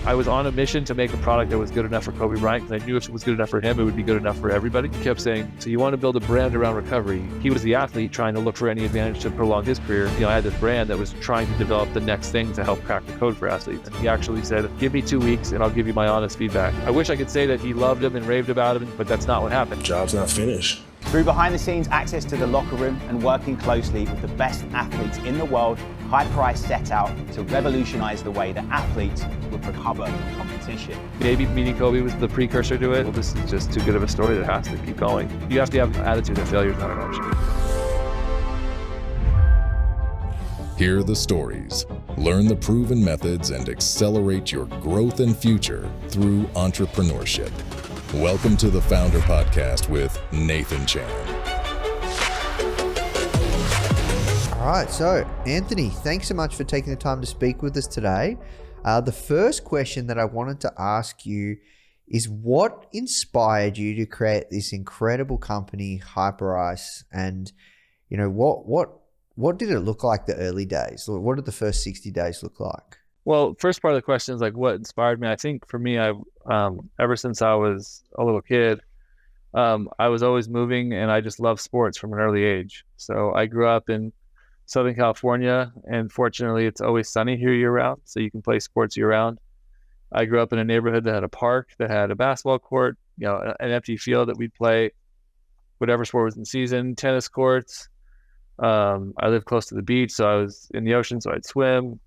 I was on a mission to make a product that was good enough for Kobe Bryant, because I knew if it was good enough for him, it would be good enough for everybody. He kept saying, so you want to build a brand around recovery. He was the athlete trying to look for any advantage to prolong his career. I had this brand that was trying to develop the next thing to help crack the code for athletes. And he actually said, give me 2 weeks and I'll give you my honest feedback. I wish I could say that he loved him and raved about him, but that's not what happened. Job's not finished. Through behind-the-scenes access to the locker room and working closely with the best athletes in the world, Hyperice set out to revolutionize the way that athletes would recover from competition. Maybe meeting Kobe was the precursor to it. Well, this is just too good of a story that has to keep going. You have to have an attitude that failure is not an option. Hear the stories, learn the proven methods, and accelerate your growth and future through entrepreneurship. Welcome to the Founder Podcast with Nathan Chan. All right, so Anthony, thanks so much for taking the time to speak with us today. The first question that I wanted to ask you is, what inspired you to create this incredible company, Hyperice, and what did it look like the early days? What did the first 60 days look like? Well, first part of the question is like what inspired me. I think for me, ever since I was a little kid, I was always moving, and I just loved sports from an early age. So I grew up in Southern California, and fortunately it's always sunny here year round, so you can play sports year round. I grew up in a neighborhood that had a park, that had a basketball court, an empty field that we'd play whatever sport was in season, tennis courts. I lived close to the beach, so I was in the ocean, so I'd swim.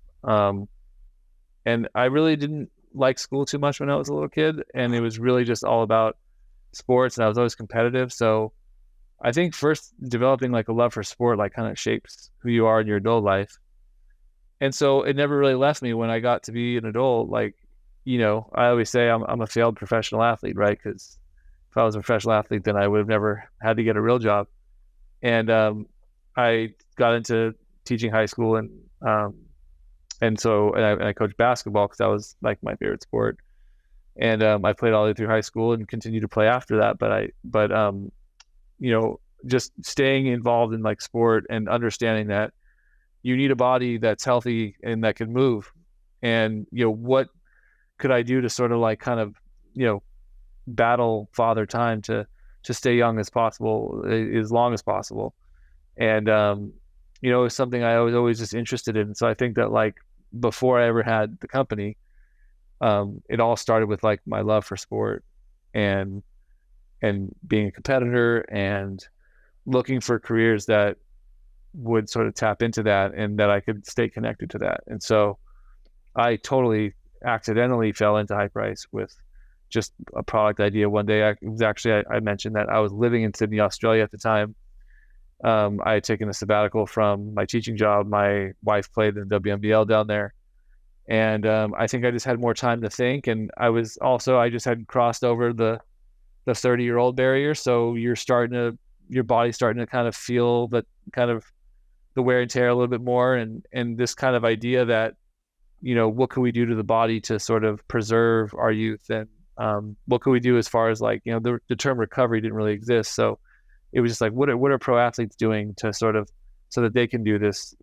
And I really didn't like school too much when I was a little kid, and it was really just all about sports, and I was always competitive. So I think first developing like a love for sport like kind of shapes who you are in your adult life. And so it never really left me when I got to be an adult. Like, I always say I'm a failed professional athlete, right? Because if I was a professional athlete, then I would have never had to get a real job. And I got into teaching high school, and I coached basketball because that was like my favorite sport. And I played all the way through high school and continued to play after that. But just staying involved in like sport and understanding that you need a body that's healthy and that can move. And, what could I do to sort of like kind of, battle father time to stay young as possible, as long as possible. And, it's something I was always just interested in. So I think that like before I ever had the company, it all started with like my love for sport and being a competitor and looking for careers that would sort of tap into that and that I could stay connected to that. And so I totally accidentally fell into Hyperice with just a product idea one day. I mentioned that I was living in Sydney, Australia at the time. I had taken a sabbatical from my teaching job. My wife played in the WNBL down there. And I think I just had more time to think. And I just had crossed over the 30-year-old barrier. So your body's starting to kind of feel that kind of the wear and tear a little bit more. And this kind of idea that, what can we do to the body to sort of preserve our youth? And what can we do as far as like, the term recovery didn't really exist. So it was just like, what are pro athletes doing to sort of, so that they can do this,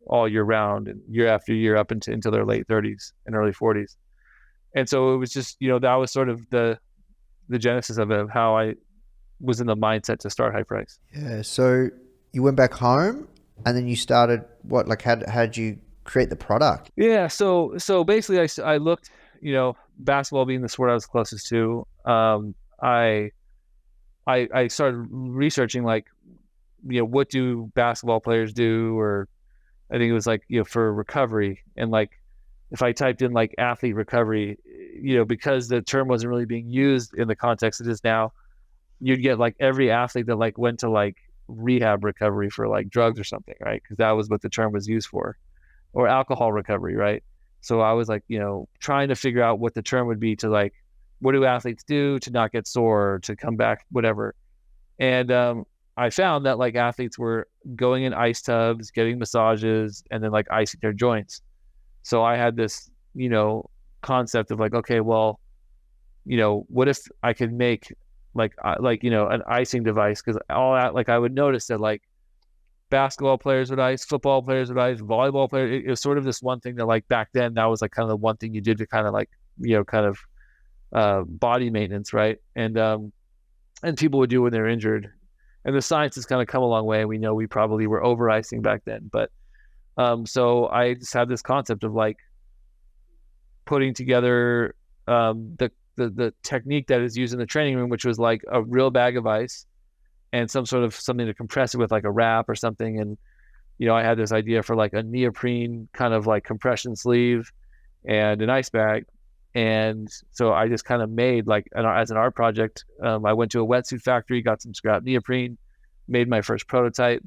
all year round and year after year up into their late 30s and early 40s. And so it was just, that was sort of the genesis of how I was in the mindset to start Hyperice. Yeah. So you went back home and then you started how did you create the product? Yeah. So basically I looked, basketball being the sport I was closest to, I started researching like, what do basketball players do? Or I think it was like, for recovery. And like, if I typed in like athlete recovery, because the term wasn't really being used in the context it is now, you'd get like every athlete that like went to like rehab recovery for like drugs or something, right? Because that was what the term was used for, or alcohol recovery, right? So I was like, trying to figure out what the term would be to like, what do athletes do to not get sore, to come back, whatever. And I found that like athletes were going in ice tubs, getting massages, and then like icing their joints. So I had this, concept of like, okay, well, what if I could make an icing device? Because all that, like I would notice that like basketball players would ice, football players would ice, volleyball players. It was sort of this one thing that like back then that was like kind of the one thing you did to kind of like kind of body maintenance, right? And people would do when they're injured. And the science has kind of come a long way. We know we probably were over icing back then, but so I just had this concept of like putting together the technique that is used in the training room, which was like a real bag of ice and something to compress it with, like a wrap or something. And I had this idea for like a neoprene kind of like compression sleeve and an ice bag. And so I just kind of made like as an art project, I went to a wetsuit factory, got some scrap neoprene, made my first prototype.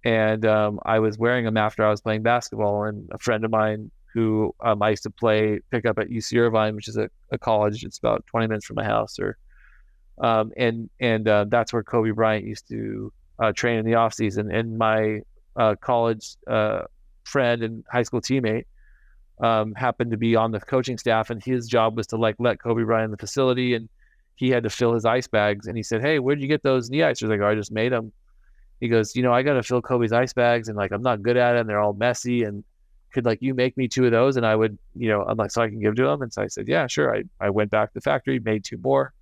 And I was wearing them after I was playing basketball. And a friend of mine who I used to pick up at UC Irvine, which is a college, it's about 20 minutes from my house, and that's where Kobe Bryant used to train in the off season. And my college friend and high school teammate happened to be on the coaching staff, and his job was to like let Kobe Bryant in the facility, and he had to fill his ice bags. And he said, "Hey, where'd you get those knee icers?" Like, "Oh, I just made them." He goes, "I got to fill Kobe's ice bags, and like I'm not good at it, and they're all messy. And could like you make me 2 of those?" And I would, I'm like, "So I can give to him?" And so I said, "Yeah, sure." I went back to the factory, made 2 more,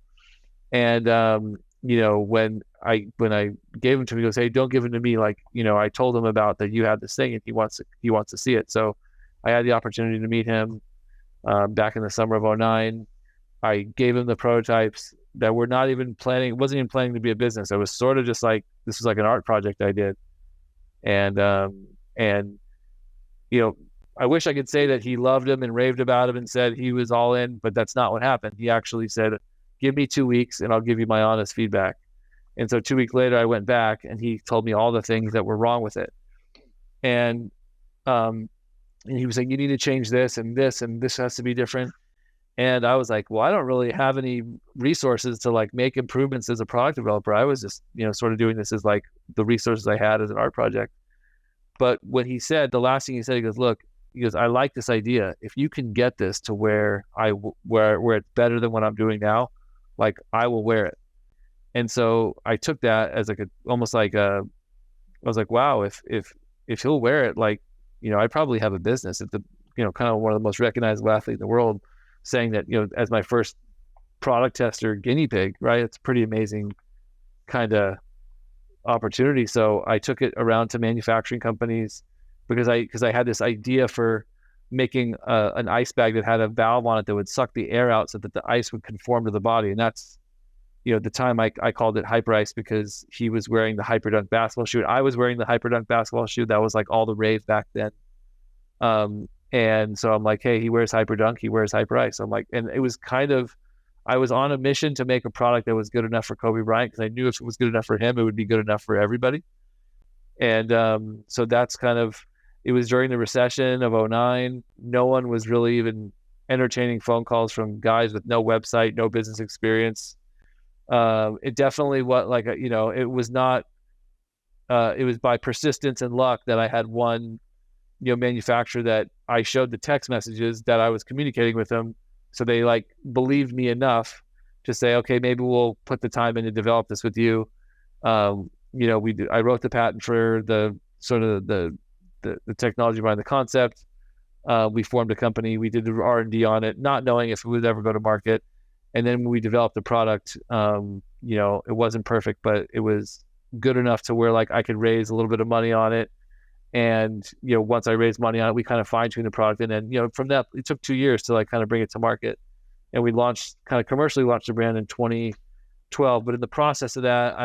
and when I gave them to him, he goes, "Hey, don't give them to me. Like, I told him about that you had this thing, and he wants to see it." So I had the opportunity to meet him back in the summer of 2009. I gave him the prototypes that were not even wasn't even planning to be a business. I was sort of just like, this was like an art project I did. And I wish I could say that he loved him and raved about him and said he was all in, but that's not what happened. He actually said, "Give me 2 weeks and I'll give you my honest feedback." And so 2 weeks later, I went back and he told me all the things that were wrong with it. And he was like, "You need to change this and this has to be different." And I was like, well, I don't really have any resources to like make improvements as a product developer. I was just, sort of doing this as like the resources I had as an art project. But when the last thing he said, he goes, "Look," he goes, "I like this idea. If you can get this to where it's better than what I'm doing now, like I will wear it." And so I took that as like I was like, wow, if he'll wear it, like, I probably have a business at the, kind of one of the most recognizable athletes in the world, saying that, as my first product tester guinea pig, right? It's a pretty amazing kind of opportunity. So I took it around to manufacturing companies because I had this idea for making an ice bag that had a valve on it that would suck the air out so that the ice would conform to the body. And that's, at the time I called it Hyper Ice because he was wearing the Hyperdunk basketball shoe. I was wearing the Hyperdunk basketball shoe. That was like all the rave back then. And so I'm like, hey, he wears Hyperdunk, he wears Hyper Ice. I'm like, and it was I was on a mission to make a product that was good enough for Kobe Bryant because I knew if it was good enough for him, it would be good enough for everybody. And so that's it was during the recession of 2009. No one was really even entertaining phone calls from guys with no website, no business experience. It definitely it was not, it was by persistence and luck that I had one manufacturer that I showed the text messages that I was communicating with them. So they like believed me enough to say, okay, maybe we'll put the time in to develop this with you. I wrote the patent for the sort of the technology behind the concept. We formed a company. We did the R&D on it, not knowing if it would ever go to market. And then when we developed the product, it wasn't perfect, but it was good enough to where like I could raise a little bit of money on it. And, once I raised money on it, we kind of fine-tuned the product. And then, from that, it took 2 years to like kind of bring it to market. And we commercially launched the brand in 2012. But in the process of that,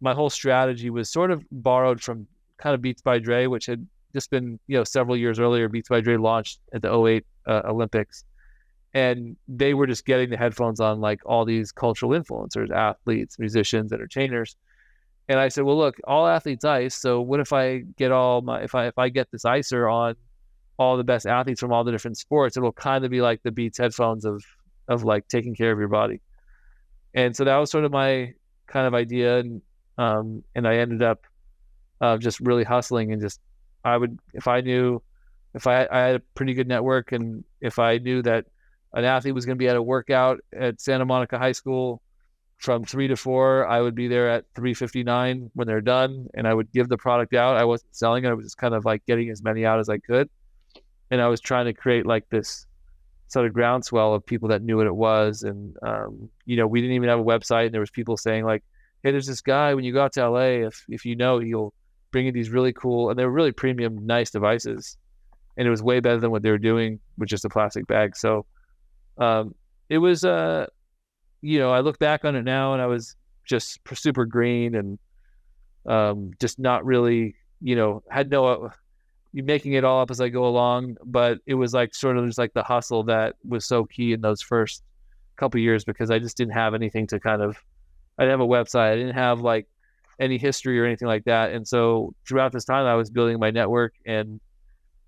my whole strategy was sort of borrowed from kind of Beats by Dre, which had just been, several years earlier. Beats by Dre launched at the 2008 Olympics. And they were just getting the headphones on like all these cultural influencers, athletes, musicians, entertainers. And I said, well, look, all athletes ice. So what if I get if I get this icer on all the best athletes from all the different sports, it'll kind of be like the Beats headphones of like taking care of your body. And so that was sort of my kind of idea. And I ended up just really hustling and just, I had a pretty good network. And if I knew that an athlete was going to be at a workout at Santa Monica High School from 3 to 4, I would be there at 3:59 when they're done, and I would give the product out. I wasn't selling it. I was just kind of like getting as many out as I could. And I was trying to create like this sort of groundswell of people that knew what it was. And, we didn't even have a website, and there was people saying like, hey, there's this guy, when you go out to LA, if you know, he'll bring you these really cool, and they were really premium, nice devices. And it was way better than what they were doing with just a plastic bag. So it was, I look back on it now, and I was just super green and just not really, had no, making it all up as I go along. But it was like sort of just like the hustle that was so key in those first couple of years, because I just didn't have anything to I didn't have a website. I didn't have like any history or anything like that. And so throughout this time, I was building my network. And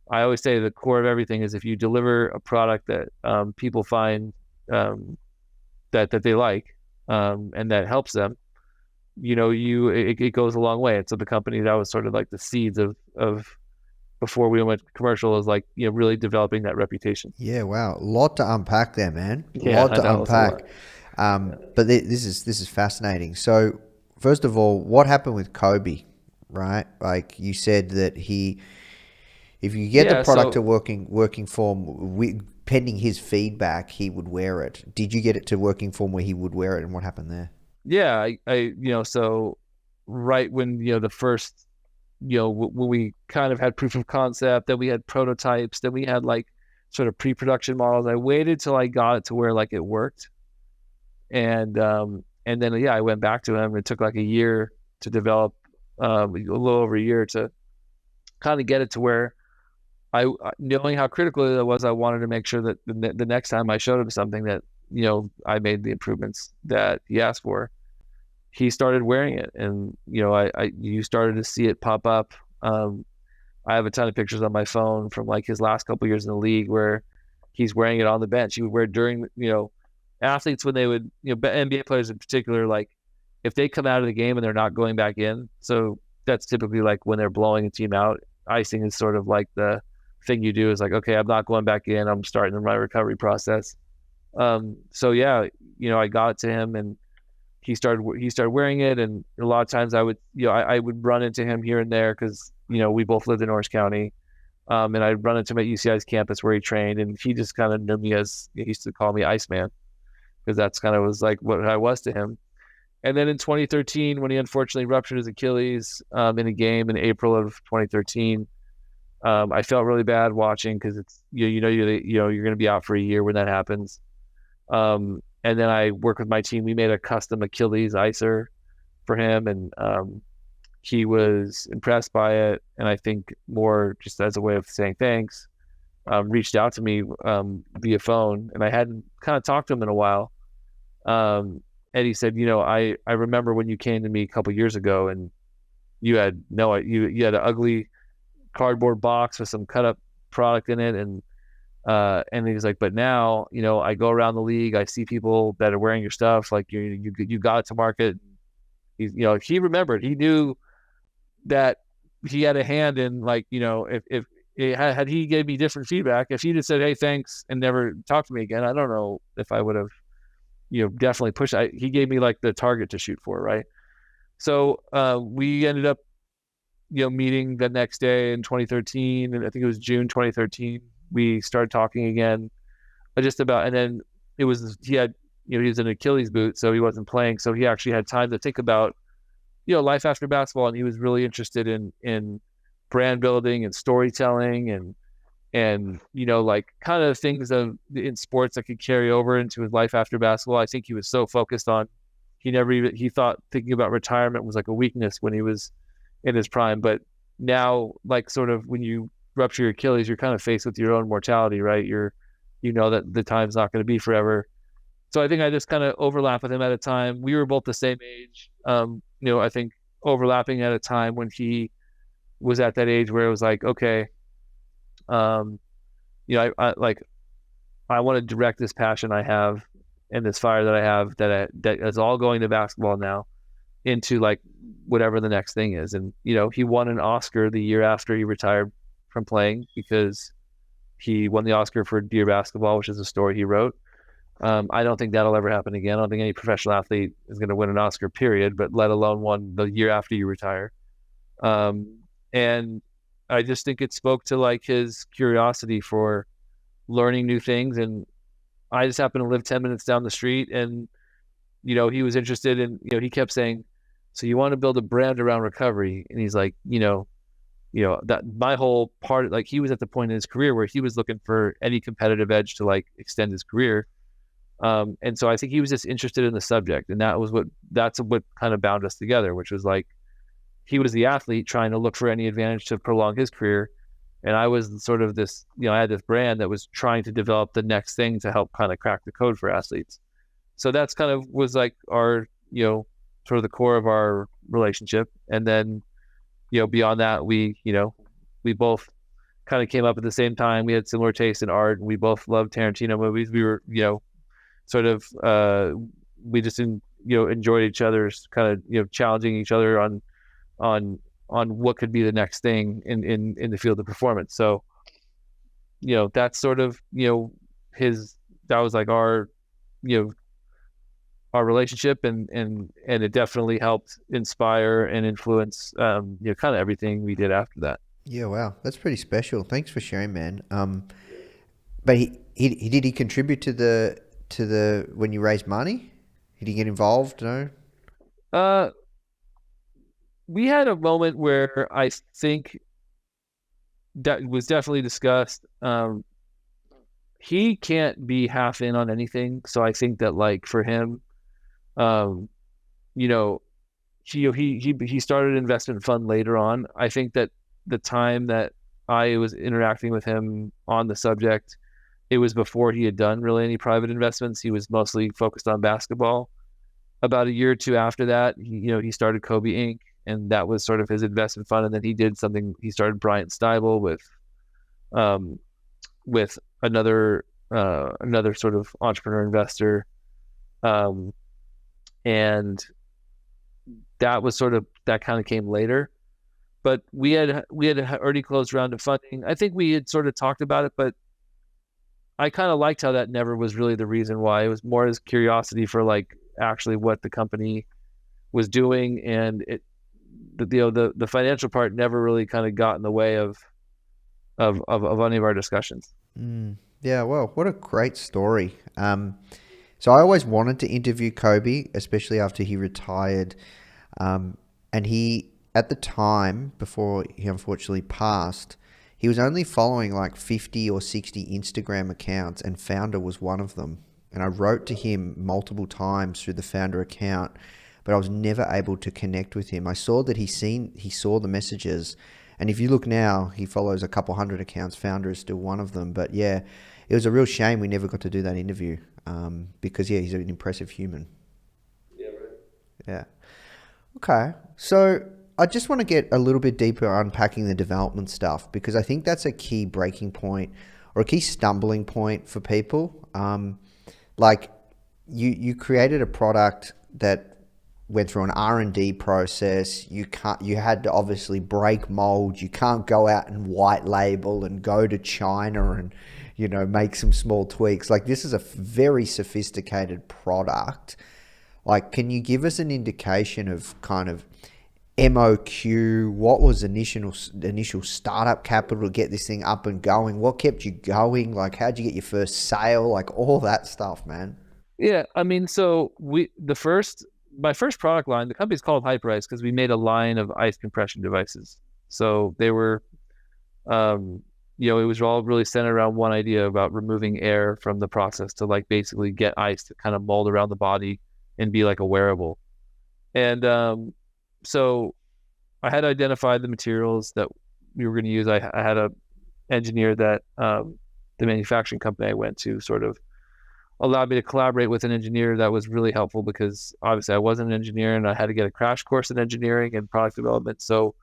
I always say the core of everything is if you deliver a product that people find that they like and that helps them, it goes a long way. And so the company, that was sort of like the seeds of before we went commercial, is like, really developing that reputation. Yeah, wow, a lot to unpack there, man. Yeah, lot to unpack. But this is fascinating. So first of all, what happened with Kobe, right? Like you said that if you get the product to working form, pending his feedback, he would wear it. Did you get it to working form where he would wear it, and what happened there? Yeah, so right when, the first, when we kind of had proof of concept, then we had prototypes, then we had like sort of pre-production models. I waited till I got it to where like it worked. And then, I went back to him. It took like a year to develop, a little over a year to kind of get it to where knowing how critical it was, I wanted to make sure that the next time I showed him something that, I made the improvements that he asked for. He started wearing it, and, you started to see it pop up. I have a ton of pictures on my phone from like his last couple years in the league where he's wearing it on the bench. He would wear it during, athletes when they would, NBA players in particular, like if they come out of the game and they're not going back in. So that's typically like when they're blowing a team out. Icing is sort of like the thing you do is like, okay, I'm not going back in. I'm starting my recovery process. I got it to him, and he started wearing it. And a lot of times I would, I would run into him here and there because, we both lived in Orange County. And I'd run into him at UCI's campus where he trained, and he just kind of knew me as, he used to call me Iceman, because that's kind of was like what I was to him. And then in 2013, when he unfortunately ruptured his Achilles in a game in April of 2013, I felt really bad watching, because it's you're going to be out for a year when that happens. And then I worked with my team. We made a custom Achilles icer for him, and he was impressed by it. And I think more just as a way of saying thanks, reached out to me via phone, and I hadn't kind of talked to him in a while. And he said, I remember when you came to me a couple years ago, and you had you had an ugly cardboard box with some cut up product in it, and he was like, but now, I go around the league, I see people that are wearing your stuff, like you got it to market. He remembered, he knew that he had a hand in, like, if had he gave me different feedback, if he just said, hey, thanks, and never talked to me again, I don't know if I would have, definitely pushed. He gave me like the target to shoot for, right? So we ended up, meeting the next day in 2013, and I think it was June 2013. We started talking again, just about, and then he was an Achilles boot, so he wasn't playing. So he actually had time to think about, life after basketball, and he was really interested in brand building and storytelling and like kind of things in sports that could carry over into his life after basketball. I think he was so focused on, he thought thinking about retirement was like a weakness when he was in his prime. But now, like, sort of when you rupture your Achilles, you're kind of faced with your own mortality, right? That the time's not going to be forever. So I think I just kind of overlap with him at a time. We were both the same age. I think overlapping at a time when he was at that age where it was like, okay, I want to direct this passion I have and this fire that I have that is all going to basketball now into like whatever the next thing is. And, he won an Oscar the year after he retired from playing, because he won the Oscar for Dear Basketball, which is a story he wrote. I don't think that'll ever happen again. I don't think any professional athlete is going to win an Oscar, period, but let alone one the year after you retire. And I just think it spoke to like his curiosity for learning new things. And I just happened to live 10 minutes down the street, and, you know, he was interested in, you know, he kept saying, so you want to build a brand around recovery? And he's like, you know, that my whole part, like, he was at the point in his career where he was looking for any competitive edge to like extend his career. And so I think he was just interested in the subject, and that's what kind of bound us together, which was like, he was the athlete trying to look for any advantage to prolong his career. And I was sort of this, you know, I had this brand that was trying to develop the next thing to help kind of crack the code for athletes. So that's kind of was like our, you know, sort of the core of our relationship. And then, you know, beyond that, we both kind of came up at the same time. We had similar taste in art, and we both loved Tarantino movies. We were, you know, sort of, we just, enjoyed each other's kind of, you know, challenging each other on what could be the next thing in the field of performance. So, you know, that's sort of, you know, that was like our, you know, our relationship, and it definitely helped inspire and influence, you know, kind of everything we did after that. Yeah, wow, that's pretty special. Thanks for sharing, man. But did he contribute to the when you raised money? Did he get involved? No. We had a moment where I think that was definitely discussed. He can't be half in on anything, so I think that, like, for him, you know, he started an investment fund later on. I think that the time that I was interacting with him on the subject, it was before he had done really any private investments. He was mostly focused on basketball. About a year or two after that, he started Kobe Inc., and that was sort of his investment fund. And then he started Bryant Stibel with another sort of entrepreneur investor. And that kind of came later, but we had already closed round of funding. I think we had sort of talked about it, but I kind of liked how that never was really the reason why. It was more as curiosity for, like, actually what the company was doing, and the financial part never really kind of got in the way of any of our discussions. Yeah, well, what a great story. So I always wanted to interview Kobe, especially after he retired. And he, at the time, before he unfortunately passed, he was only following like 50 or 60 Instagram accounts, and Founder was one of them. And I wrote to him multiple times through the Founder account, but I was never able to connect with him. I saw that he saw the messages. And if you look now, he follows a couple hundred accounts. Founder is still one of them. But yeah, it was a real shame we never got to do that interview, because, yeah, he's an impressive human. Yeah, right. Yeah. Okay. So I just want to get a little bit deeper unpacking the development stuff, because I think that's a key breaking point or a key stumbling point for people. Like you created a product that went through an R&D process. You had to obviously break mold. You can't go out and white label and go to China and, you know, make some small tweaks. Like, this is a very sophisticated product. Like, can you give us an indication of kind of MOQ? What was initial startup capital to get this thing up and going? What kept you going? Like, how'd you get your first sale? Like, all that stuff, man. Yeah, I mean, so my first product line, the company's called Hyperice because we made a line of ice compression devices. So they were, it was all really centered around one idea about removing air from the process to, like, basically get ice to kind of mold around the body and be like a wearable. And so I had identified the materials that we were going to use. I had a engineer that the manufacturing company I went to sort of allowed me to collaborate with an engineer that was really helpful, because obviously I wasn't an engineer and I had to get a crash course in engineering and product development. So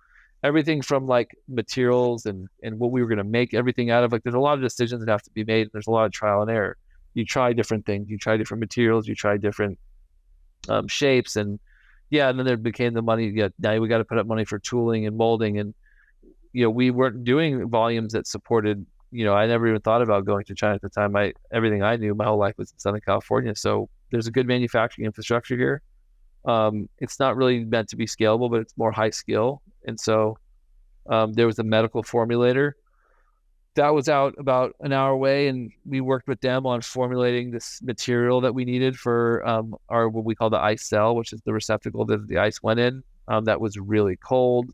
everything from, like, materials and what we were going to make everything out of, like, there's a lot of decisions that have to be made. And there's a lot of trial and error. You try different things, you try different materials, you try different shapes, and then there became the money. Yeah, now we got to put up money for tooling and molding, and we weren't doing volumes that supported. I never even thought about going to China at the time. Everything I knew, my whole life was in Southern California. So there's a good manufacturing infrastructure here. It's not really meant to be scalable, but it's more high skill. And so there was a medical formulator that was out about an hour away, and we worked with them on formulating this material that we needed for our what we call the ice cell, which is the receptacle that the ice went in. That was really cold.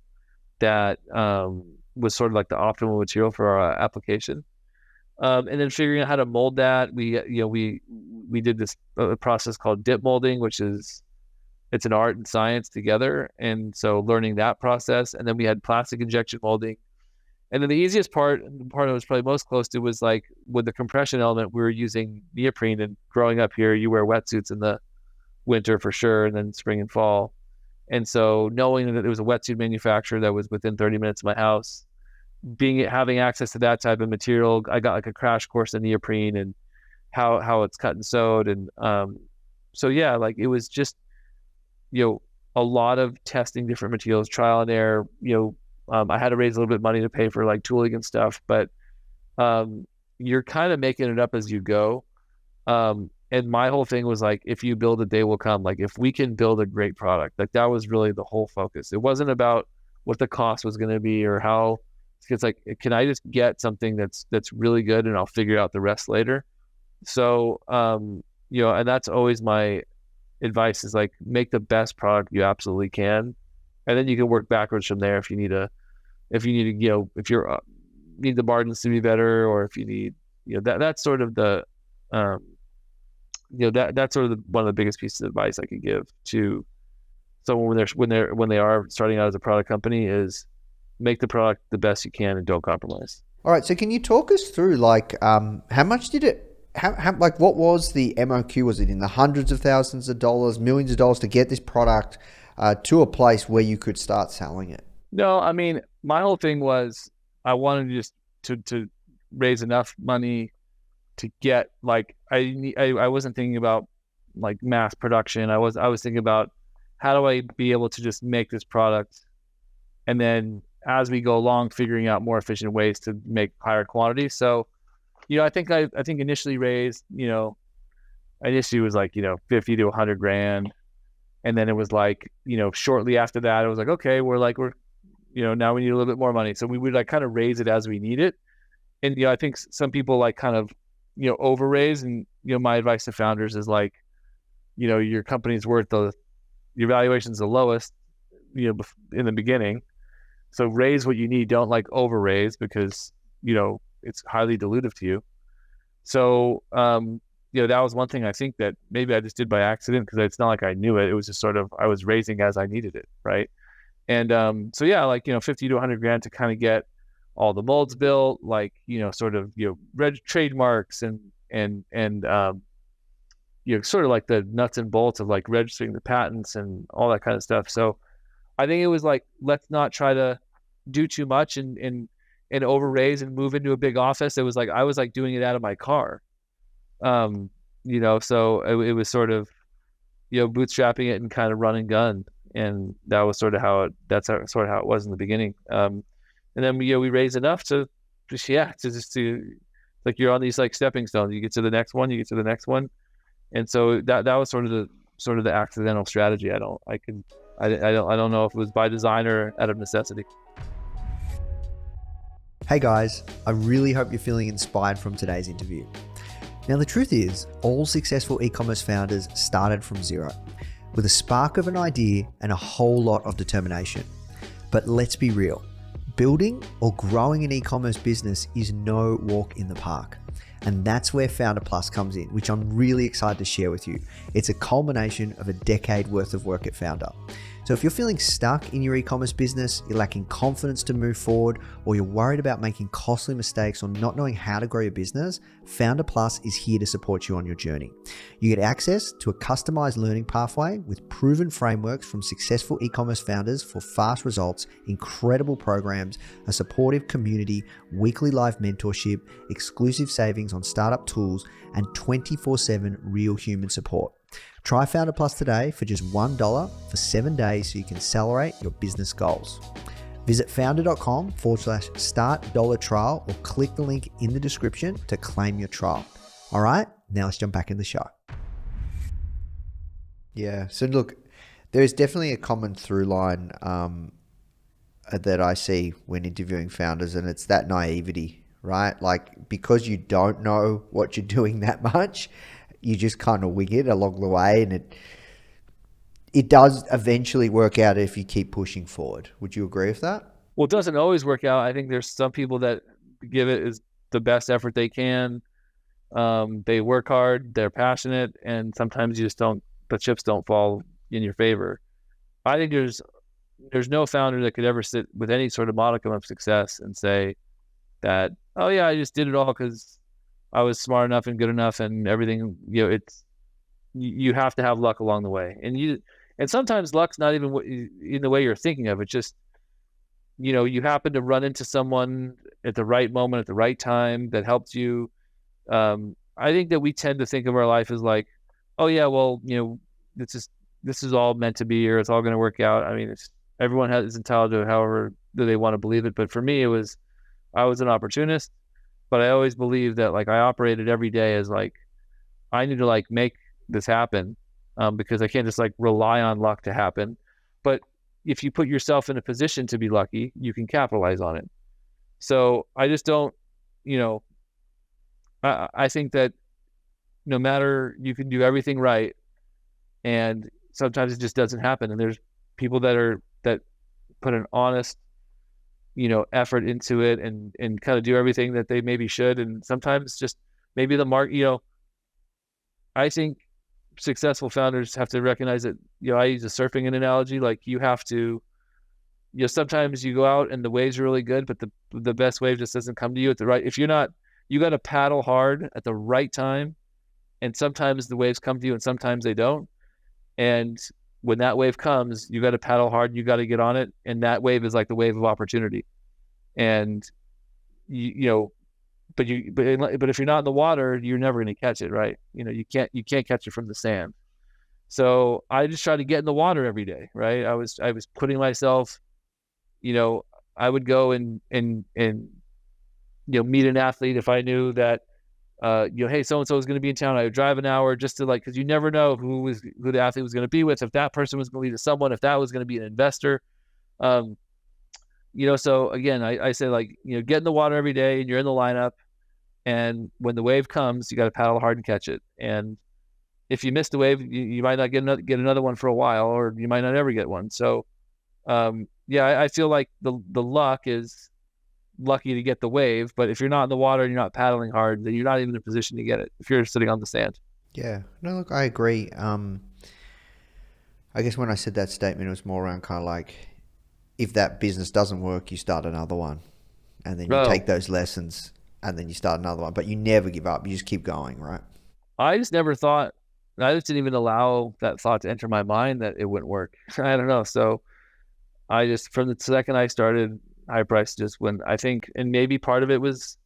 That was sort of like the optimal material for our application. And then figuring out how to mold that, we did this process called dip molding, which is it's an art and science together. And so learning that process, and then we had plastic injection molding. And then the easiest part, the part I was probably most close to, was like with the compression element, we were using neoprene. And growing up here, you wear wetsuits in the winter for sure, and then spring and fall. And so knowing that there was a wetsuit manufacturer that was within 30 minutes of my house, having access to that type of material, I got like a crash course in neoprene and how it's cut and sewed. And so yeah, like it was just, a lot of testing different materials, trial and error. I had to raise a little bit of money to pay for like tooling and stuff, but you're kind of making it up as you go. And my whole thing was like, if you build it, they will come. Like if we can build a great product, like that was really the whole focus. It wasn't about what the cost was going to be or how. It's like, can I just get something that's really good, and I'll figure out the rest later. So and that's always my advice, is like make the best product you absolutely can, and then you can work backwards from there if you need if you need the margins to be better, or if you need that's sort of the that's sort of one of the biggest pieces of advice I could give to someone when they are starting out as a product company, is make the product the best you can and don't compromise. All right. So can you talk us through like how much did it, like what was the MOQ? Was it in the hundreds of thousands of dollars, millions of dollars to get this product to a place where you could start selling it? No, I mean, my whole thing was I wanted just to raise enough money to get like, I wasn't thinking about like mass production. I was thinking about how do I be able to just make this product, and then as we go along, figuring out more efficient ways to make higher quantities. So, I think initially raised, initially was like, 50 to 100 grand. And then it was like, shortly after that, it was like, okay, we're now we need a little bit more money. So we would like kind of raise it as we need it. And, I think some people like kind of, over raise. And, my advice to founders is like, your company's worth your valuation's the lowest, in the beginning. So raise what you need. Don't like over raise, because, it's highly dilutive to you. So, that was one thing I think that maybe I just did by accident, because it's not like I knew it. It was just sort of, I was raising as I needed it. Right. And, so yeah, like, 50 to 100 grand to kind of get all the molds built, like, sort of, trademarks and sort of like the nuts and bolts of like registering the patents and all that kind of stuff. So I think it was like, let's not try to do too much and over raise and move into a big office. It was like, I was like doing it out of my car. So it was sort of, bootstrapping it and kind of run and gun. And that was sort of how it was in the beginning. And then, we raised enough to like, you're on these like stepping stones. You get to the next one, And so that was sort of the accidental strategy. I don't know if it was by design or out of necessity. Hey guys, I really hope you're feeling inspired from today's interview. Now, the truth is, all successful e-commerce founders started from zero, with a spark of an idea and a whole lot of determination. But let's be real, building or growing an e-commerce business is no walk in the park. And that's where Founder Plus comes in, which I'm really excited to share with you. It's a culmination of a decade worth of work at Founder. So if you're feeling stuck in your e-commerce business, you're lacking confidence to move forward, or you're worried about making costly mistakes or not knowing how to grow your business, Founder Plus is here to support you on your journey. You get access to a customized learning pathway with proven frameworks from successful e-commerce founders for fast results, incredible programs, a supportive community, weekly live mentorship, exclusive savings on startup tools, and 24/7 real human support. Try Founder Plus today for just $1 for 7 days so you can accelerate your business goals. Visit founder.com/start $trial or click the link in the description to claim your trial. All right, now let's jump back in the show. Yeah, so look, there is definitely a common through line that I see when interviewing founders, and it's that naivety, right? Like, because you don't know what you're doing that much, you just kind of wing it along the way, and it does eventually work out if you keep pushing forward. Would you agree with that? Well, it doesn't always work out. I think there's some people that give it is the best effort they can. They work hard, they're passionate, and sometimes the chips don't fall in your favor. I think there's no founder that could ever sit with any sort of modicum of success and say that, oh yeah, I just did it all because I was smart enough and good enough and everything. You have to have luck along the way, and sometimes luck's not even in the way you're thinking of it. Just, you happen to run into someone at the right moment at the right time that helped you. I think that we tend to think of our life as like, oh yeah, well, this is all meant to be, or it's all going to work out. I mean, everyone is entitled to however they want to believe it. But for me, I was an opportunist, but I always believed that like I operated every day as like, I need to like make this happen, because I can't just like rely on luck to happen. But if you put yourself in a position to be lucky, you can capitalize on it. So I just don't, I think that no matter, you can do everything right, and sometimes it just doesn't happen. And there's people that put an honest, effort into it and kind of do everything that they maybe should. And sometimes just maybe I think successful founders have to recognize that, I use a surfing analogy. Like you have to, sometimes you go out and the waves are really good, but the best wave just doesn't come to you at the right. If you're not, you got to paddle hard at the right time. And sometimes the waves come to you and sometimes they don't. And when that wave comes, you got to paddle hard, you got to get on it. And that wave is like the wave of opportunity. And but if you're not in the water, you're never going to catch it, right? You can't catch it from the sand. So I just try to get in the water every day, right? I was putting myself, I would go and meet an athlete if I knew that, hey, so-and-so is going to be in town. I would drive an hour just to because you never know who the athlete was going to be with, if that person was going to lead to someone, if that was going to be an investor. So again, I say get in the water every day and you're in the lineup. And when the wave comes, you got to paddle hard and catch it. And if you miss the wave, you might not get another one for a while, or you might not ever get one. So, I feel like the luck is lucky to get the wave, but if you're not in the water and you're not paddling hard, then you're not even in a position to get it if you're sitting on the sand. Yeah, no, look, I agree. I guess when I said that statement, it was more around kind of like, if that business doesn't work, you start another one, and then you take those lessons and then you start another one, but you never give up. You just keep going, right? I just never thought, I just didn't even allow that thought to enter my mind that it wouldn't work. I don't know. So I just, from the second I started High Price, just when I think, and maybe part of it was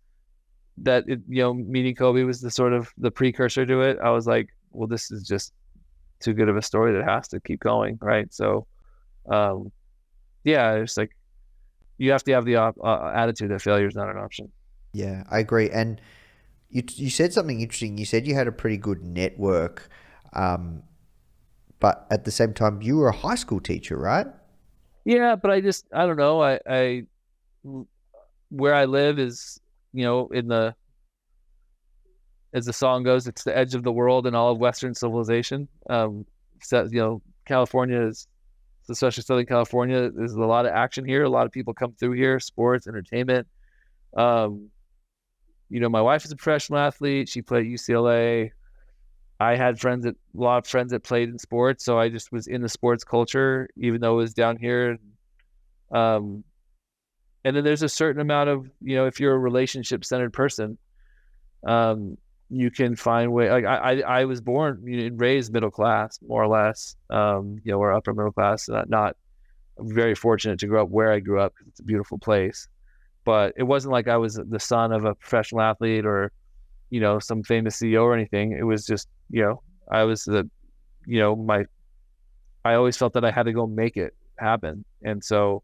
that meeting Kobe was the sort of the precursor to it. I was like, well, this is just too good of a story that has to keep going, right? So, it's like you have to have the attitude that failure is not an option. Yeah, I agree. And you said something interesting. You said you had a pretty good network, but at the same time, you were a high school teacher, right? Yeah, but I don't know. I where I live is, as the song goes, it's the edge of the world and all of Western civilization. California is, especially Southern California, there's a lot of action here. A lot of people come through here, sports, entertainment. My wife is a professional athlete. She played at UCLA. I had a lot of friends that played in sports. So I just was in the sports culture, even though it was down here. And then there's a certain amount of, if you're a relationship centered person, you can find way. Like I was born and raised middle class, more or less, or upper middle class, not very fortunate to grow up where I grew up because it's a beautiful place. But it wasn't like I was the son of a professional athlete or, some famous CEO or anything. It was just, I was I always felt that I had to go make it happen. And so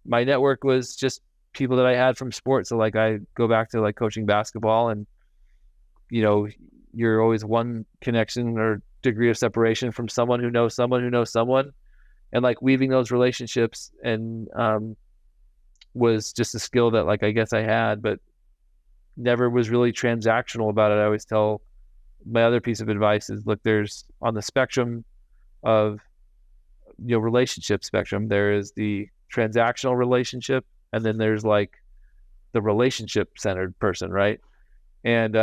my network was just people that I had from sports. So I go back to coaching basketball, and, you're always one connection or degree of separation from someone who knows someone who knows someone, and weaving those relationships and, was just a skill that I guess I had. But never was really transactional about it. I always tell my other piece of advice is, look, there's on the spectrum of, relationship spectrum, there is the transactional relationship, and then there's like the relationship centered person, right? And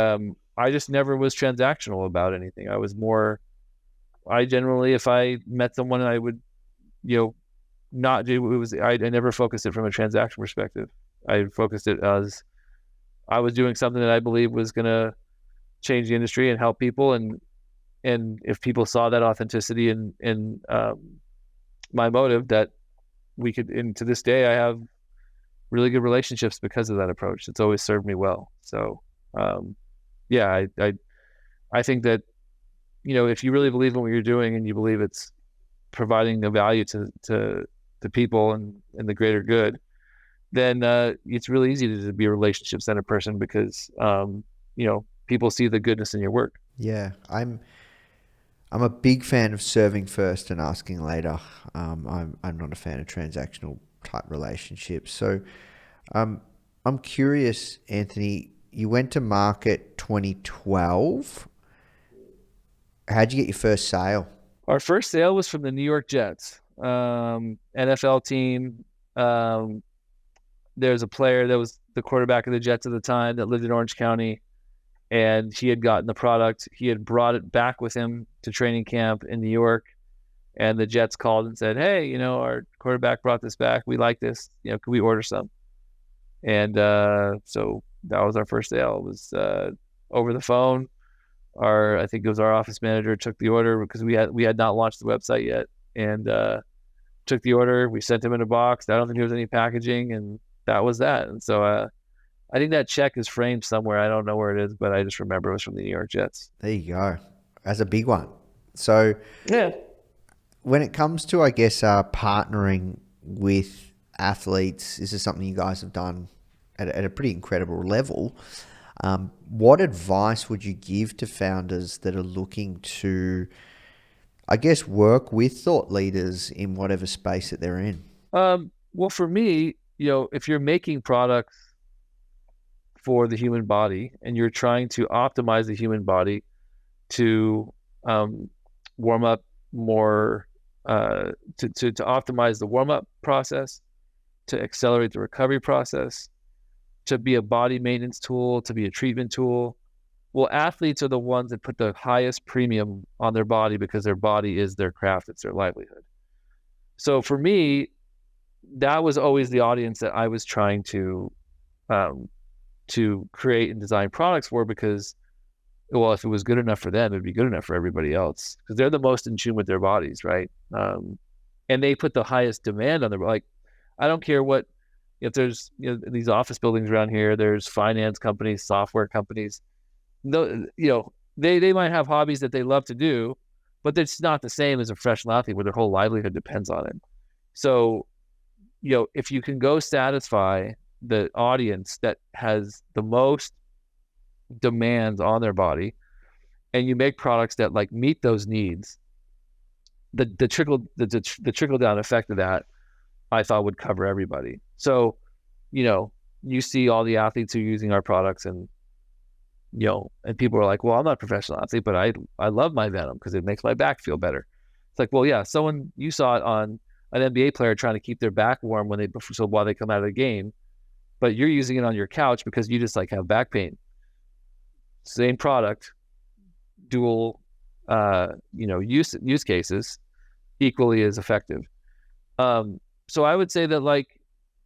I just never was transactional about anything. I generally, if I met someone, I would, not do it was I never focused it from a transaction perspective. I focused it as I was doing something that I believe was going to change the industry and help people, and if people saw that authenticity in my motive, that we could. And to this day, I have really good relationships because of that approach. It's always served me well. So, I think that if you really believe in what you're doing and you believe it's providing the value to people and the greater good, then it's really easy to be a relationship centered person because people see the goodness in your work. Yeah, I'm a big fan of serving first and asking later. I'm not a fan of transactional type relationships. So I'm curious, Anthony, you went to market 2012. How'd you get your first sale? Our first sale was from the New York Jets, NFL team. There's a player that was the quarterback of the Jets at the time that lived in Orange County, and he had gotten the product. He had brought it back with him to training camp in New York, and the Jets called and said, "Hey, our quarterback brought this back. We like this. Can we order some?" And so that was our first sale. It was over the phone. I think it was our office manager took the order because we had not launched the website yet, and took the order. We sent him in a box. I don't think there was any packaging, and that was that. And so I think that check is framed somewhere. I don't know where it is, but I just remember it was from the New York Jets. There you go. That's a big one. So yeah, when it comes to, I guess, partnering with athletes, this is something you guys have done at a pretty incredible level. What advice would you give to founders that are looking to, I guess, work with thought leaders in whatever space that they're in? Well, for me, if you're making products for the human body and you're trying to optimize the human body to warm up more, to optimize the warm up process, to accelerate the recovery process, to be a body maintenance tool, to be a treatment tool. Well, athletes are the ones that put the highest premium on their body because their body is their craft, it's their livelihood. So for me, that was always the audience that I was trying to create and design products for, because, well, if it was good enough for them, it'd be good enough for everybody else, because they're the most in tune with their bodies, right? And they put the highest demand on their, like, I don't care what, if there's these office buildings around here, there's finance companies, software companies. No, they might have hobbies that they love to do, but it's not the same as a professional athlete where their whole livelihood depends on it. So, if you can go satisfy the audience that has the most demands on their body, and you make products that like meet those needs, the trickle down effect of that, I thought, would cover everybody. So, you see all the athletes who are using our products, and and people are like, well, I'm not a professional athlete, but I love my Venom because it makes my back feel better. It's like, well, yeah, you saw it on an NBA player trying to keep their back warm while they come out of the game, but you're using it on your couch because you just like have back pain. Same product, dual, use cases, equally as effective. So I would say that, like,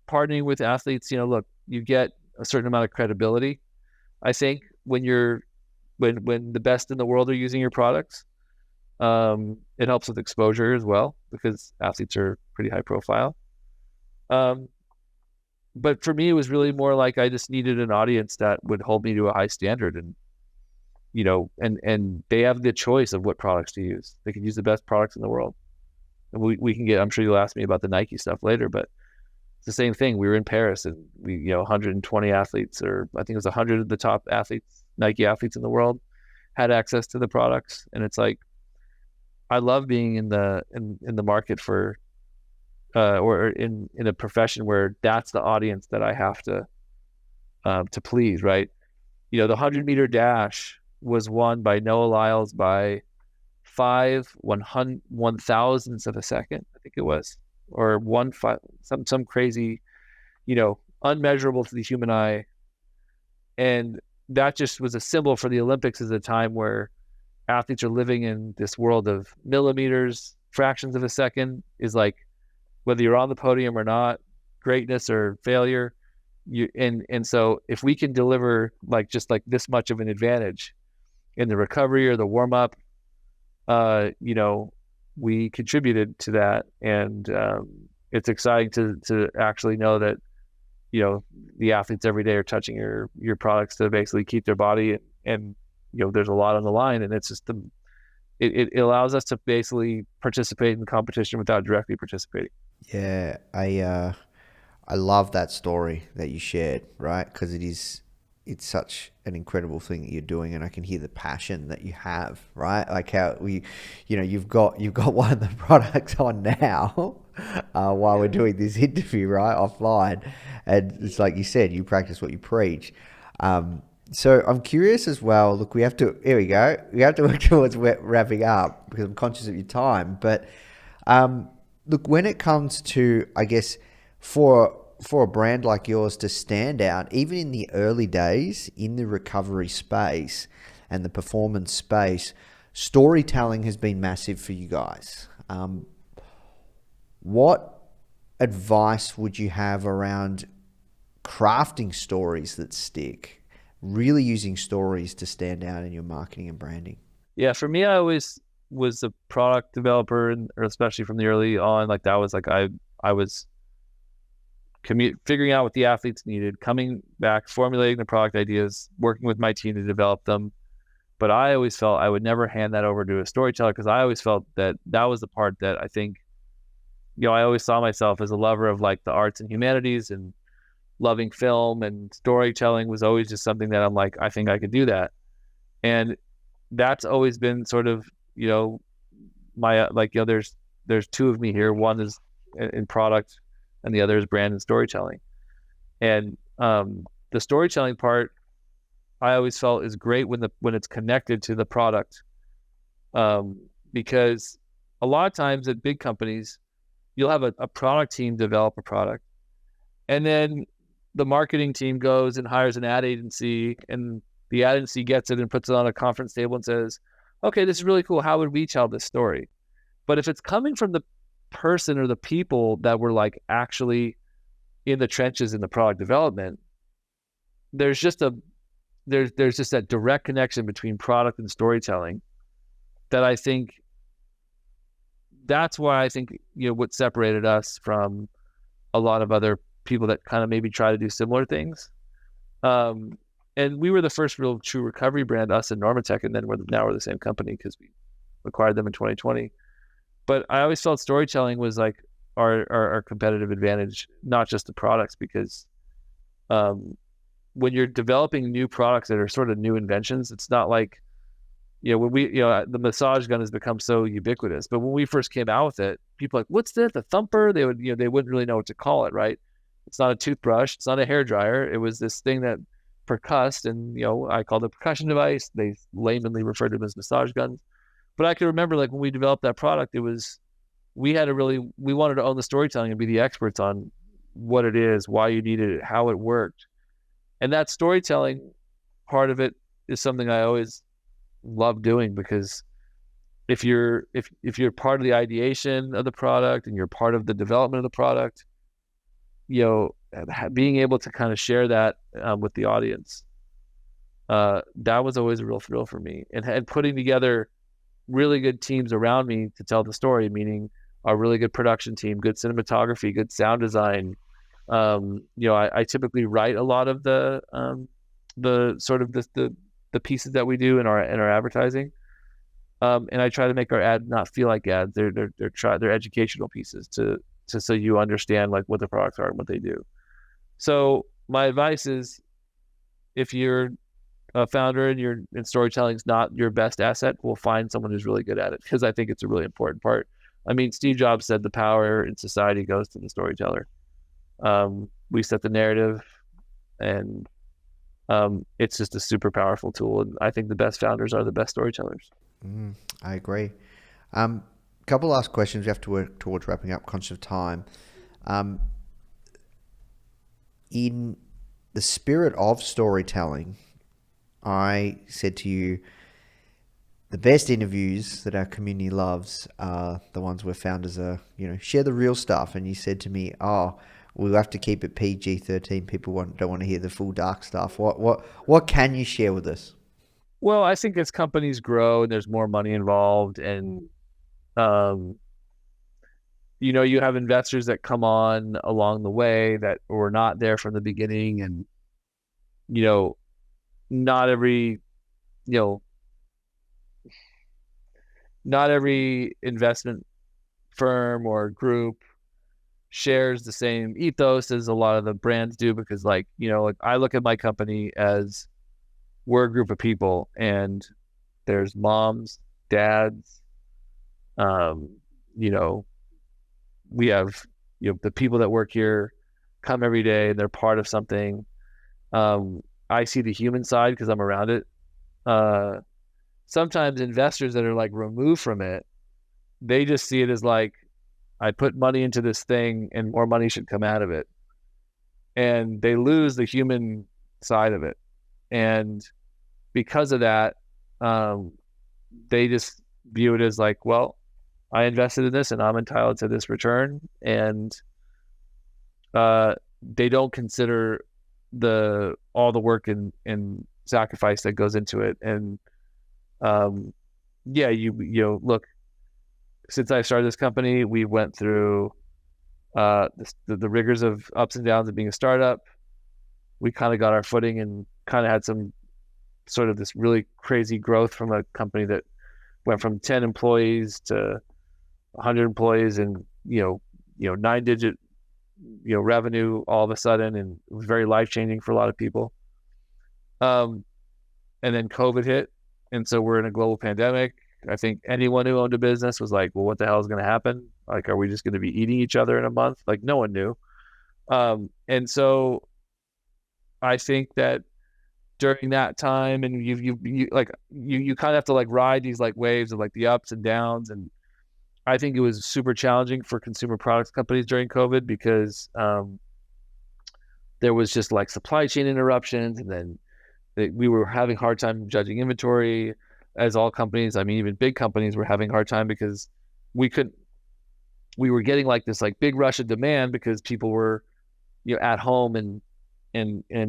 partnering with athletes, look, you get a certain amount of credibility, I think, when the best in the world are using your products. It helps with exposure as well, because athletes are pretty high profile. But for me, it was really more like I just needed an audience that would hold me to a high standard, and and they have the choice of what products to use. They can use the best products in the world. And we can get, I'm sure you'll ask me about the Nike stuff later, but it's the same thing. We were in Paris, and 120 athletes, or I think it was 100 of the top athletes, Nike athletes in the world, had access to the products. And it's like, I love being in the market for, or in a profession where that's the audience that I have to please, right? the 100-meter dash was won by Noah Lyles by 1/1000th of a second, I think it was, or some crazy, unmeasurable to the human eye. And that just was a symbol for the Olympics as a time where athletes are living in this world of millimeters, fractions of a second is like, whether you're on the podium or not, greatness or failure. And so if we can deliver just this much of an advantage in the recovery or the warm up, we contributed to that. And it's exciting to actually know that, the athletes every day are touching your products to basically keep their body, and there's a lot on the line, and it's just it allows us to basically participate in the competition without directly participating. Yeah, I love that story that you shared, right? Because it's such an incredible thing that you're doing, and I can hear the passion that you have, right? Like how you've got one of the products on now while we're doing this interview, right, offline, and it's like you said, you practice what you preach. So I'm curious as well. Look, here we go. We have to work towards wrapping up because I'm conscious of your time. But look, when it comes to, I guess, for a brand like yours to stand out, even in the early days in the recovery space and the performance space, storytelling has been massive for you guys. What advice would you have around crafting stories that stick, really using stories to stand out in your marketing and branding? Yeah, for me, I always was a product developer, or especially from the early on, that was I was figuring out what the athletes needed, coming back, formulating the product ideas, working with my team to develop them. But I always felt I would never hand that over to a storyteller, because I always felt that was the part that I think, I always saw myself as a lover of the arts and humanities, and loving film, and storytelling was always just something that I'm like, I think I could do that. And that's always been sort of, my, there's two of me here. One is in product, and the other is brand and storytelling. And the storytelling part, I always felt is great when it's connected to the product, because a lot of times at big companies, you'll have a product team develop a product, and then the marketing team goes and hires an ad agency, and the ad agency gets it and puts it on a conference table and says, okay, this is really cool. How would we tell this story? But if it's coming from the person or the people that were actually in the trenches in the product development, there's just that direct connection between product and storytelling that I think that's why I think, what separated us from a lot of other people that kind of maybe try to do similar things. And we were the first real true recovery brand, us and Normatec, and then we're the same company because we acquired them in 2020. But I always felt storytelling was our competitive advantage, not just the products, because when you're developing new products that are sort of new inventions, it's not like, when the massage gun has become so ubiquitous, but when we first came out with it, people were like, what's that? The thumper? They wouldn't really know what to call it, right? It's not a toothbrush. It's not a hairdryer. It was this thing that percussed, and, I called it a percussion device. They laymanly referred to them as massage guns. But I can remember when we developed that product, we wanted to own the storytelling and be the experts on what it is, why you needed it, how it worked. And that storytelling part of it is something I always love doing, because if you're part of the ideation of the product and you're part of the development of the product, being able to kind of share that with the audience, that was always a real thrill for me. And putting together really good teams around me to tell the story, meaning a really good production team, good cinematography, good sound design. I typically write a lot of the sort of the pieces that we do in our advertising, and I try to make our ad not feel like ads. They're educational pieces to so you understand what the products are and what they do. So my advice is, if you're a founder and storytelling is not your best asset, we'll find someone who's really good at it, because I think it's a really important part. I mean, Steve Jobs said the power in society goes to the storyteller. We set the narrative, and it's just a super powerful tool. And I think the best founders are the best storytellers. I agree. Couple last questions. We have to work towards wrapping up, conscious of time. In the spirit of storytelling, I said to you, the best interviews that our community loves are the ones where founders are, share the real stuff. And you said to me, we'll have to keep it PG-13. People don't want to hear the full dark stuff. What can you share with us? Well, I think as companies grow and there's more money involved, and you have investors that come on along the way that were not there from the beginning, and not every investment firm or group shares the same ethos as a lot of the brands do, because I look at my company as we're a group of people, and there's moms, dads, we have the people that work here come every day and they're part of something. I see the human side because I'm around it. Sometimes investors that are removed from it, they just see it as I put money into this thing and more money should come out of it, and they lose the human side of it. And because of that, they just view it as well, I invested in this and I'm entitled to this return. And they don't consider all the work and sacrifice that goes into it. And look, since I started this company, we went through the rigors of ups and downs of being a startup. We kind of got our footing and kind of had some sort of this really crazy growth from a company that went from 10 employees to 100 employees and 9-digit revenue all of a sudden, and it was very life-changing for a lot of people. And then COVID hit, and so we're in a global pandemic. I think anyone who owned a business was well, what the hell is going to happen? Are we just going to be eating each other in a month? No one knew. And so I think that during that time, and you kind of have to ride these waves of the ups and downs. And I think it was super challenging for consumer products companies during COVID because there was just supply chain interruptions, and then we were having a hard time judging inventory. As all companies, even big companies were having a hard time because we were getting this big rush of demand because people were at home and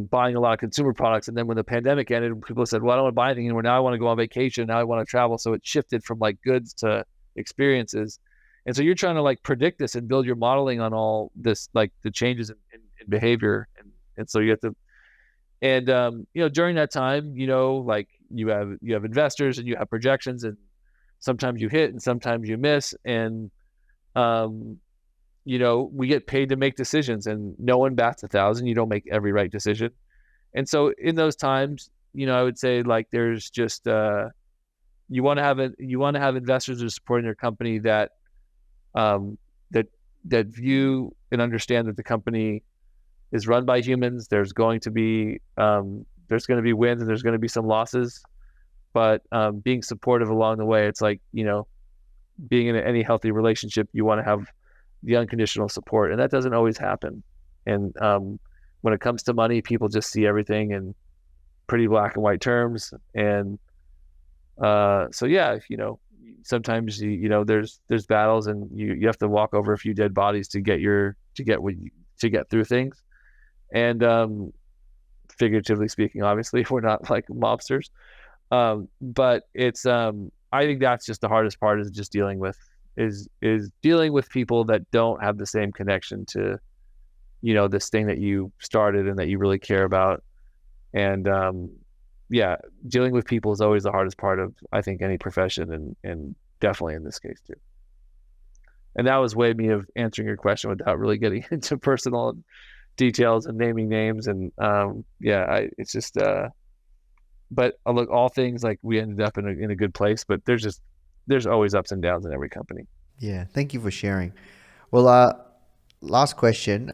buying a lot of consumer products. And then when the pandemic ended, people said, well, I don't want to buy anything anymore. Now I want to go on vacation. Now I want to travel. So it shifted from goods to experiences. And so you're trying to predict this and build your modeling on all this, the changes in behavior. And so you have to, and during that time, you have investors and you have projections, and sometimes you hit and sometimes you miss. And, we get paid to make decisions, and no one bats 1,000. You don't make every right decision. And so in those times, I would say there's just, you want to have investors who are supporting their company that view and understand that the company is run by humans. There's going to be wins and there's going to be some losses, but being supportive along the way. It's being in any healthy relationship, you want to have the unconditional support, and that doesn't always happen. And when it comes to money, people just see everything in pretty black and white terms. And sometimes there's battles, and you have to walk over a few dead bodies to get through things. And figuratively speaking, obviously, we're not mobsters, but it's I think that's just the hardest part, is just dealing with people that don't have the same connection to this thing that you started and that you really care about. And dealing with people is always the hardest part of, I think, any profession, and definitely in this case too. And that was way me of answering your question without really getting into personal details and naming names. And it's just but look, all things, we ended up in a good place, but there's always ups and downs in every company. Yeah, thank you for sharing. Well, last question.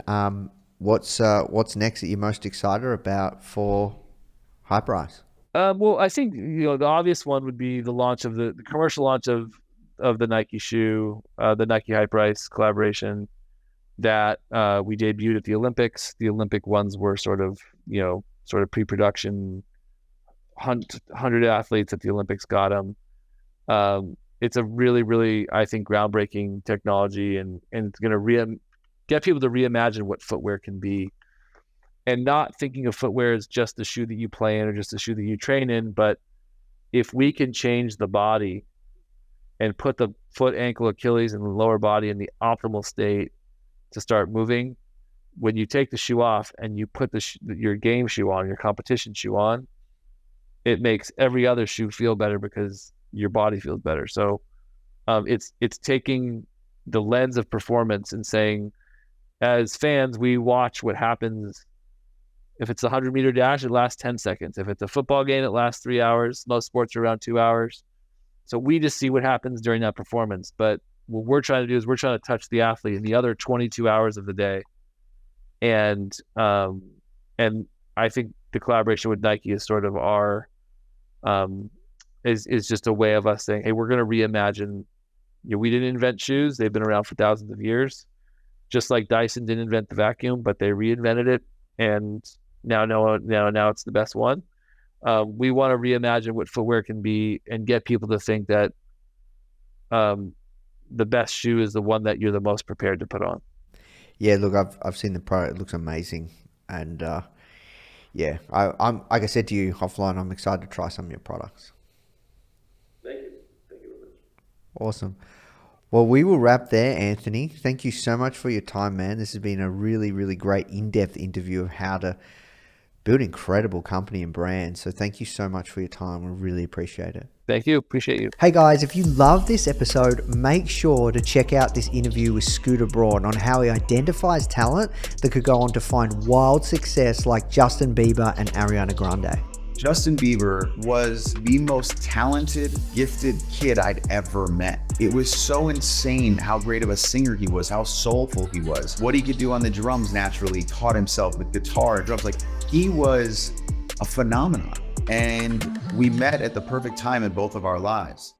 What's next that you're most excited about for Hyperice? Well, I think the obvious one would be the launch of the commercial launch of the Nike shoe, the Nike Hyperice collaboration that we debuted at the Olympics. The Olympic ones were sort of pre-production. 100 athletes at the Olympics got them. It's a really, really, I think, groundbreaking technology, and it's going to get people to reimagine what footwear can be, and not thinking of footwear as just the shoe that you play in or just the shoe that you train in, but if we can change the body and put the foot, ankle, Achilles, and the lower body in the optimal state to start moving, when you take the shoe off and you put your game shoe on, your competition shoe on, it makes every other shoe feel better because your body feels better. So it's taking the lens of performance and saying, as fans, we watch what happens. If it's a 100-meter dash, it lasts 10 seconds. If it's a football game, it lasts 3 hours. Most sports are around 2 hours. So we just see what happens during that performance. But what we're trying to do is we're trying to touch the athlete in the other 22 hours of the day. And I think the collaboration with Nike is sort of our is just a way of us saying, hey, we're going to reimagine. We didn't invent shoes. They've been around for thousands of years. Just like Dyson didn't invent the vacuum, but they reinvented it. And now it's the best one. We want to reimagine what footwear can be and get people to think that the best shoe is the one that you're the most prepared to put on. Yeah, look, I've seen the product. It looks amazing. And yeah, I'm like I said to you offline, I'm excited to try some of your products. Thank you very much. Awesome. Well, we will wrap there, Anthony. Thank you so much for your time, man. This has been a really, really great in-depth interview of how to build an incredible company and brand. So thank you so much for your time. We really appreciate it. Thank you. Appreciate you. Hey guys, if you love this episode, make sure to check out this interview with Scooter Braun on how he identifies talent that could go on to find wild success like Justin Bieber and Ariana Grande. Justin Bieber was the most talented, gifted kid I'd ever met. It was so insane how great of a singer he was, how soulful he was. What he could do on the drums naturally, taught himself with guitar, drums. Like, he was a phenomenon. And we met at the perfect time in both of our lives.